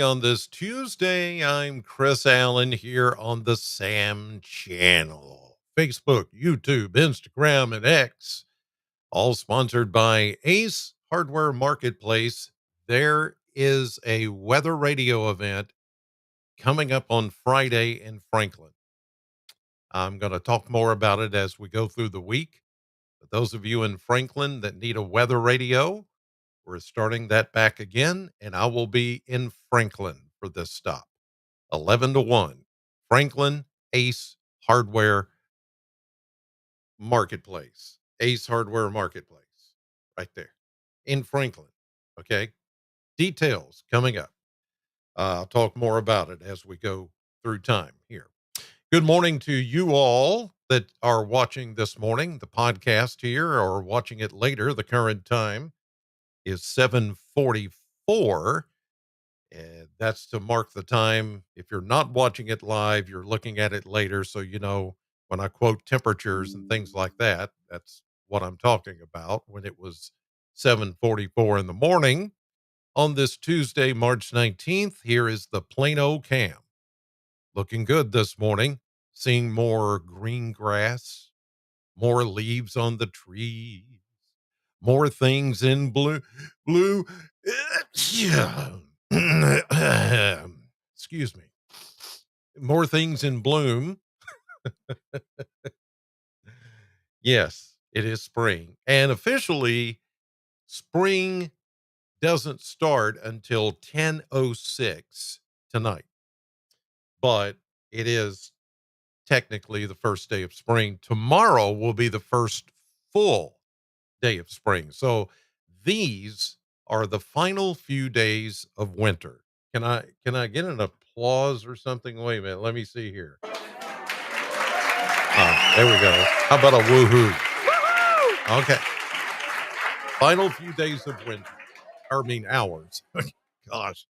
On this Tuesday, I'm Chris Allen here on the Sam channel. Facebook, YouTube, Instagram, and X, all sponsored by Ace Hardware Marketplace. There is a weather radio event coming up on Friday in Franklin. I'm going to talk more about it as we go through the week. But those of you in Franklin that need a weather radio, we're starting that back again, and I will be in Franklin for this stop. 11 to 1. Franklin Ace Hardware Marketplace. Ace Hardware Marketplace. Right there in Franklin. Okay. Details coming up. I'll talk more about it as we go through time here. Good morning to you all that are watching this morning, the podcast here, or watching it later. The current time is 7:44. And that's to mark the time. If you're not watching it live, you're looking at it later. So, when I quote temperatures and things like that, that's what I'm talking about when it was 7:44 in the morning on this Tuesday, March 19th. Here is the Plano cam. Looking good this morning. Seeing more green grass, more leaves on the trees, more things in blue. Yeah. Excuse me. More things in bloom. Yes, it is spring. And officially, spring doesn't start until 10:06 tonight. But it is technically the first day of spring. Tomorrow will be the first full day of spring. So these are the final few days of winter. Can I get an applause or something? Wait a minute. Let me see here. There we go. How about a woohoo? Okay. Final few days of winter. Or I mean hours. Gosh.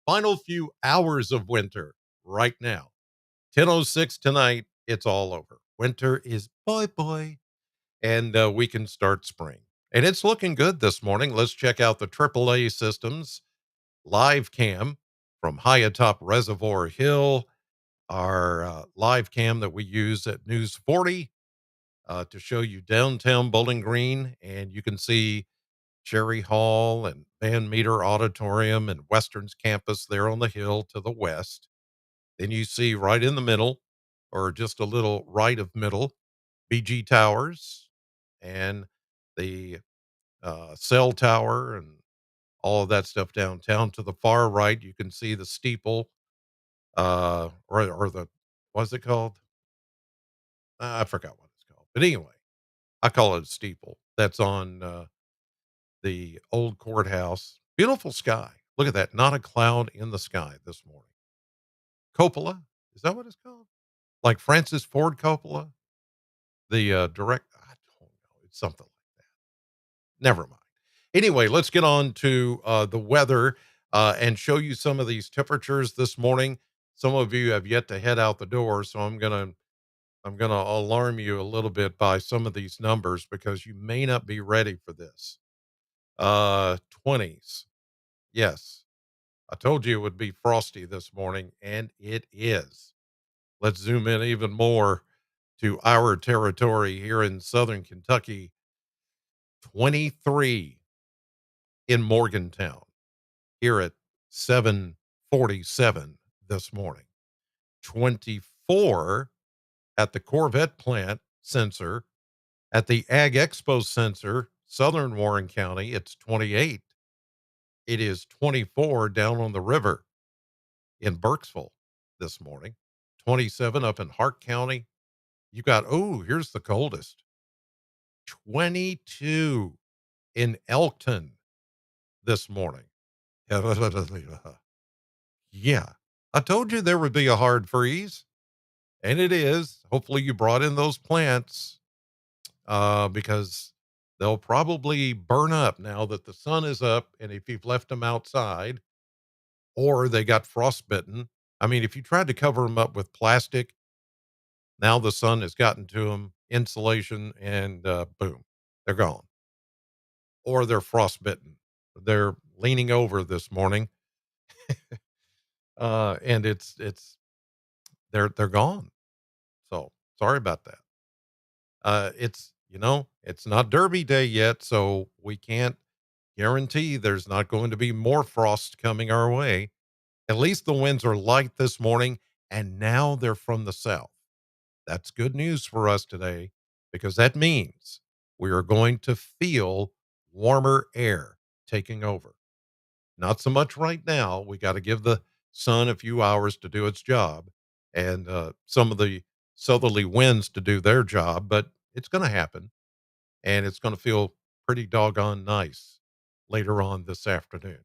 Final few hours of winter right now. 10:06 tonight. It's all over. Winter is bye bye. And we can start spring. And it's looking good this morning. Let's check out the AAA systems live cam from high atop Reservoir Hill, our live cam that we use at News 40 to show you downtown Bowling Green. And you can see Cherry Hall and Van Meter Auditorium and Western's campus there on the hill to the west. Then you see right in the middle, or just a little right of middle, BG Towers and the cell tower and all of that stuff downtown. To the far right, you can see the steeple, or the, what's it called? I forgot what it's called. But anyway, I call it a steeple. That's on the old courthouse. Beautiful sky. Look at that. Not a cloud in the sky this morning. Coppola. Is that what it's called? Like Francis Ford Coppola? The I don't know. It's something like that. Never mind. Anyway, let's get on to the weather and show you some of these temperatures this morning. Some of you have yet to head out the door, so I'm gonna alarm you a little bit by some of these numbers because you may not be ready for this. 20s. Yes, I told you it would be frosty this morning, and it is. Let's zoom in even more to our territory here in Southern Kentucky. 23 in Morgantown here at 7:47 this morning. 24 at the Corvette plant sensor. At the Ag Expo sensor, Southern Warren County, it's 28. It is 24 down on the river in Burkesville this morning. 27 up in Hart County. You got, oh, here's the coldest. 22 in Elkton this morning. Yeah. I told you there would be a hard freeze, and it is. Hopefully you brought in those plants because they'll probably burn up now that the sun is up. And if you've left them outside or they got frostbitten, I mean, if you tried to cover them up with plastic, now the sun has gotten to them, insulation, and boom, they're gone. Or they're frostbitten. They're leaning over this morning. And it's they're gone. So sorry about that. It's it's not Derby Day yet, so we can't guarantee there's not going to be more frost coming our way. At least the winds are light this morning, and now they're from the south. That's good news for us today because that means we are going to feel warmer air taking over. Not so much right now. We got to give the sun a few hours to do its job and some of the southerly winds to do their job, but it's going to happen and it's going to feel pretty doggone nice later on this afternoon.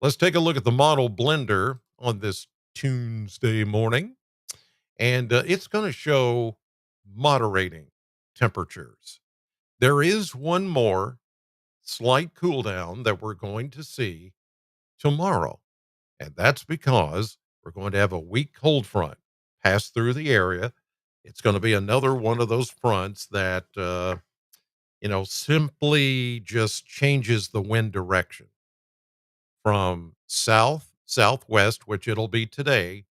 Let's take a look at the model blender on this Tuesday morning, and it's going to show moderating temperatures. There is one more slight cool down that we're going to see tomorrow, and that's because we're going to have a weak cold front pass through the area. It's going to be another one of those fronts that, simply just changes the wind direction from south, southwest, which it'll be today,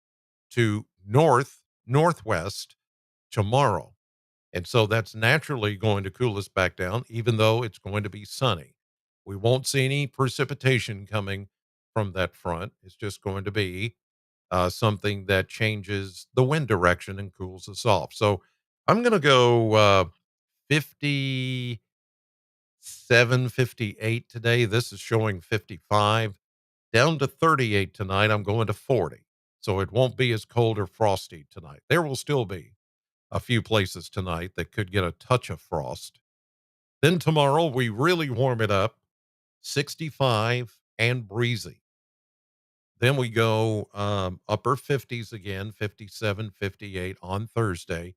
to north, northwest tomorrow. And so that's naturally going to cool us back down, even though it's going to be sunny. We won't see any precipitation coming from that front. It's just going to be something that changes the wind direction and cools us off. So I'm going to go 57, 58 today. This is showing 55 down to 38 tonight. I'm going to 40. So it won't be as cold or frosty tonight. There will still be a few places tonight that could get a touch of frost. Then tomorrow, we really warm it up 65 and breezy. Then we go upper 50s again, 57, 58 on Thursday,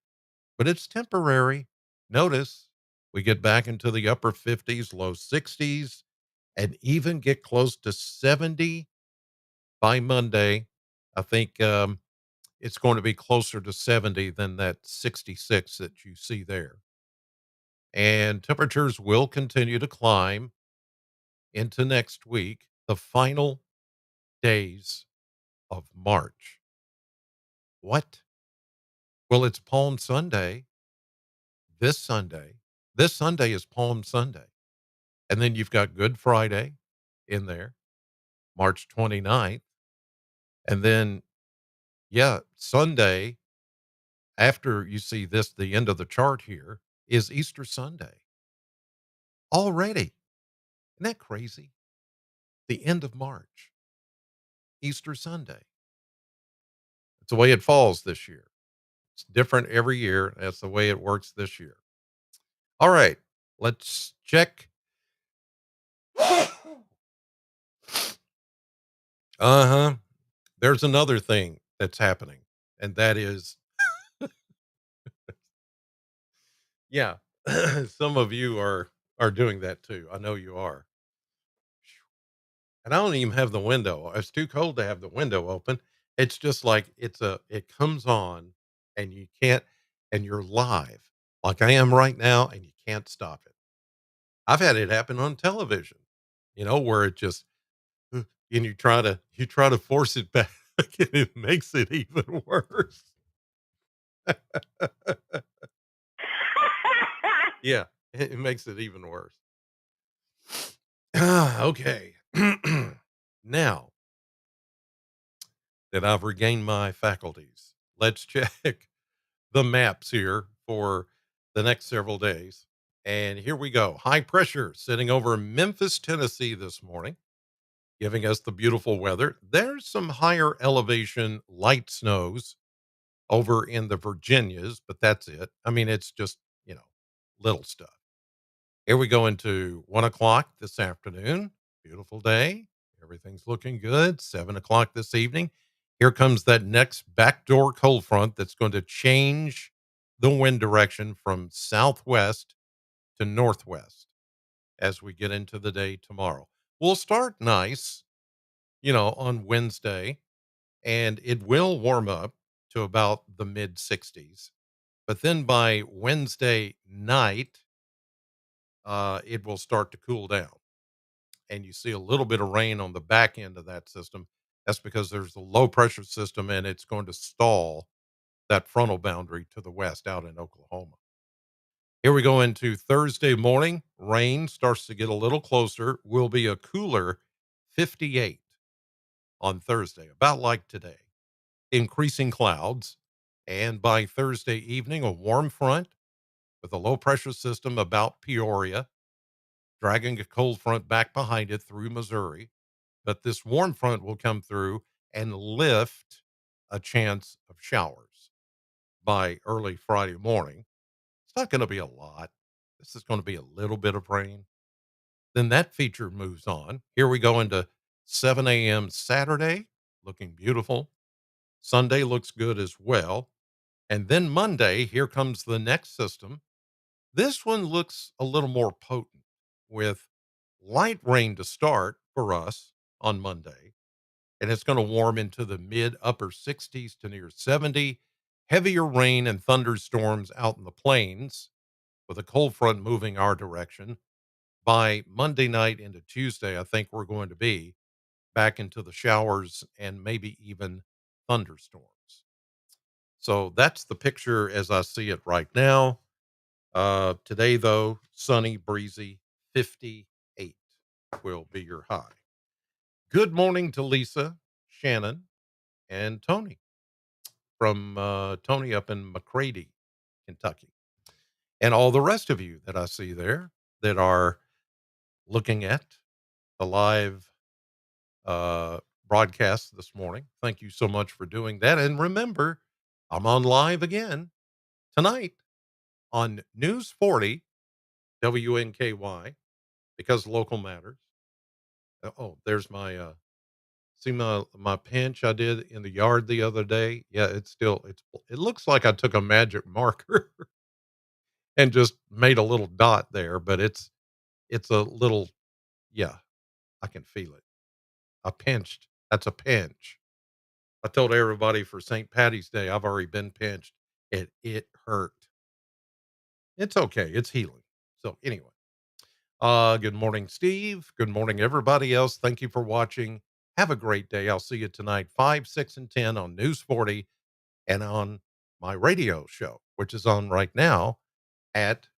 but it's temporary. Notice we get back into the upper 50s, low 60s, and even get close to 70 by Monday. I think it's going to be closer to 70 than that 66 that you see there. And temperatures will continue to climb into next week, the final days of March. What? Well, it's Palm Sunday this Sunday. This Sunday is Palm Sunday. And then you've got Good Friday in there, March 29th. And then, yeah, Sunday, after you see this, the end of the chart here is Easter Sunday already. Isn't that crazy? The end of March, Easter Sunday. It's the way it falls this year. It's different every year. That's the way it works this year. All right, let's check. Uh-huh. There's another thing that's happening, and that is, yeah, some of you are doing that too. I know you are. And I don't even have the window. It's too cold to have the window open. It's just like it comes on and you can't, and you're live like I am right now, and you can't stop it. I've had it happen on television, where it just and you try to force it back and it makes it even worse. Yeah, it makes it even worse. Okay. Now that I've regained my faculties, let's check the maps here for the next several days. And here we go. High pressure sitting over Memphis, Tennessee this morning, giving us the beautiful weather. There's some higher elevation light snows over in the Virginias, but that's it. I mean, it's just, little stuff. Here we go into 1 o'clock this afternoon. Beautiful day. Everything's looking good. 7 o'clock this evening. Here comes that next backdoor cold front that's going to change the wind direction from southwest to northwest as we get into the day tomorrow. We'll start nice, on Wednesday, and it will warm up to about the mid 60s. But then by Wednesday night, it will start to cool down. And you see a little bit of rain on the back end of that system That's because there's a low pressure system and it's going to stall that frontal boundary to the west out in Oklahoma. Here we go into Thursday morning. Rain starts to get a little closer. Will be a cooler 58 on Thursday, about like today. Increasing clouds. And by Thursday evening, a warm front with a low pressure system about Peoria, dragging a cold front back behind it through Missouri. But this warm front will come through and lift a chance of showers by early Friday morning. It's not going to be a lot. This is going to be a little bit of rain. Then that feature moves on. Here we go into 7 a.m. Saturday, looking beautiful. Sunday looks good as well. And then Monday, here comes the next system. This one looks a little more potent with light rain to start for us on Monday. And it's going to warm into the mid upper 60s to near 70. Heavier rain and thunderstorms out in the plains with a cold front moving our direction. By Monday night into Tuesday, I think we're going to be back into the showers and maybe even thunderstorms. So that's the picture as I see it right now. Today, though, sunny, breezy, 58 will be your high. Good morning to Lisa, Shannon, and Tony from Tony up in McCready, Kentucky, and all the rest of you that I see there that are looking at the live uh, broadcast this morning. Thank you so much for doing that. And remember, I'm on live again tonight on News 40 WNKY because local matters. Oh, there's my see my pinch I did in the yard the other day. Yeah, it looks like I took a magic marker and just made a little dot there, but it's a little yeah, I can feel it. I pinched. That's a pinch. I told everybody for St. Patty's Day I've already been pinched. It hurt. It's okay. It's healing. So anyway, good morning, Steve. Good morning, everybody else. Thank you for watching. Have a great day. I'll see you tonight, 5, 6, and 10 on News 40 and on my radio show, which is on right now at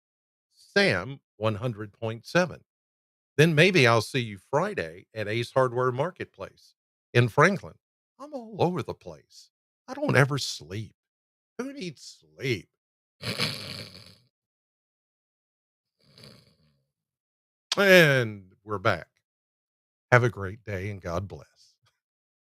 Sam 100.7. Then maybe I'll see you Friday at Ace Hardware Marketplace in Franklin. I'm all over the place. I don't ever sleep. Who needs sleep? And we're back. Have a great day and God bless.